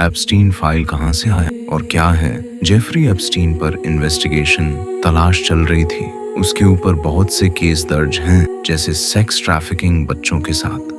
Epstein file कहां से आया और क्या है? जेफरी एप्स्टीन पर इन्वेस्टिगेशन तलाश चल रही थी। उसके ऊपर बहुत से केस दर्ज हैं, जैसे सेक्स ट्रैफिकिंग बच्चों के साथ,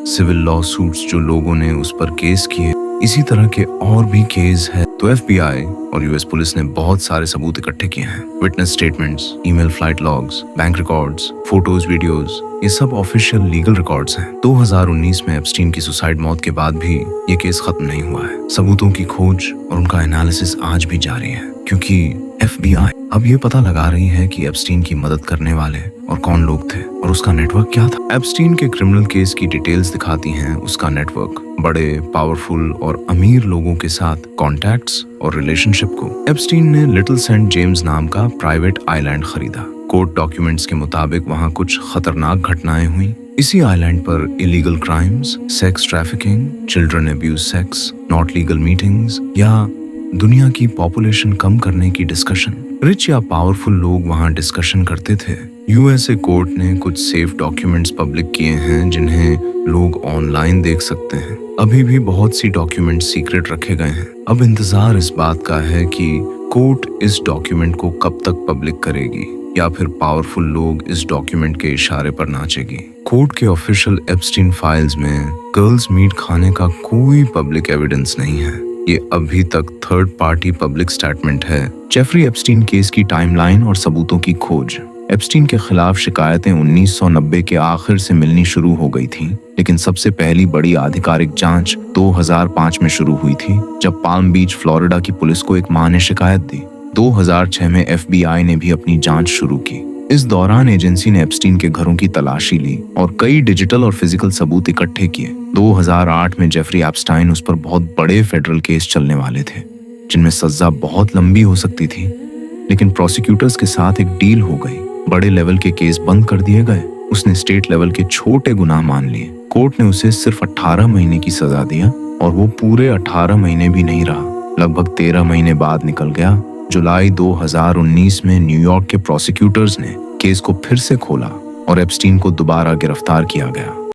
सिविल लॉ सूट्स जो लोगों ने उस पर केस किए, इसी तरह के और भी केस है। तो एफबीआई और यूएस पुलिस ने बहुत सारे सबूत इकट्ठे किए हैं। Witness statements, email flight logs, bank records, photos, videos, ये सब ऑफिशियल लीगल रिकॉर्ड्स हैं। 2019 में एप्स्टीन की सुसाइड मौत के बाद भी ये केस खत्म नहीं हुआ है। सबूतों की खोज और उनका एनालिसिस आज भी जारी है, क्योंकि एफबीआई अब ये पता लगा रही है कि एप्स्टीन की मदद करने वाले और कौन लोग थे और उसका नेटवर्क क्या था। एप्स्टीन के क्रिमिनल केस की डिटेल्स दिखाती हैं उसका नेटवर्क, बड़े, पावरफुल और अमीर लोगों के साथ कॉन्टैक्ट्स और रिलेशनशिप को। एप्स्टीन ने लिटिल सेंट जेम्स नाम का प्राइवेट आइलैंड खरीदा। कोर्ट डॉक्यूमेंट्स के मुताबिक वहाँ कुछ खतरनाक घटनाएं हुई। इसी आइलैंड पर illegal crimes, sex trafficking, children abuse sex, not legal meetings या दुनिया की पॉपुलेशन कम करने की डिस्कशन। रिच या पावरफुल लोग वहाँ डिस्कशन करते थे। यूएसए कोर्ट ने कुछ सेफ डॉक्यूमेंट्स पब्लिक किए हैं जिन्हें लोग ऑनलाइन देख सकते हैं। अभी भी बहुत सी डॉक्यूमेंट्स सीक्रेट रखे गए हैं। अब इंतजार इस बात का है कि कोर्ट इस डॉक्यूमेंट को कब तक पब्लिक करेगी या फिर पावरफुल लोग इस डॉक्यूमेंट के इशारे पर नाचेगी। कोर्ट के ऑफिशियल एप्स्टीन फाइल्स में गर्ल्स मीट खाने का कोई पब्लिक एविडेंस नहीं है। ये अभी तक थर्ड पार्टी पब्लिक स्टेटमेंट है। जेफरी एप्स्टीन केस की टाइमलाइन और सबूतों की खोज। एप्स्टीन के खिलाफ शिकायतें 1990 के आखिर से मिलनी शुरू हो गई थीं, लेकिन सबसे पहली बड़ी आधिकारिक जांच 2005 में शुरू हुई थी, जब पाल्म बीच, फ्लोरिडा की पुलिस को एक मां ने शिकायत दी। 2006 में एफबीआई ने भी अपनी जांच शुरू की। इस दौरान एजेंसी ने एप्स्टीन के घरों की तलाशी ली और कई डिजिटल और फिजिकल सबूत इकट्ठे किए। 2008 में जेफरी एप्स्टाइन उस पर बहुत बड़े फेडरल केस चलने वाले थे, जिनमें सजा बहुत लंबी हो सकती थी, लेकिन प्रोसिक्यूटर्स के साथ एक डील हो गई। बड़े लेवल के केस बंद कर दिए गए। उसने स्टेट लेवल के छोटे गुनाह मान लिए। कोर्ट ने उसे सिर्फ 18 महीने की सजा दिया और वो पूरे 18 महीने भी नहीं रहा। लगभग 13 महीने बाद निकल गया। जुलाई 2019 में न्यूयॉर्क के प्रोसिक्यूटर्स ने केस को फिर से खोला और एप्स्टीन को दोबारा गिरफ्तार किया गया।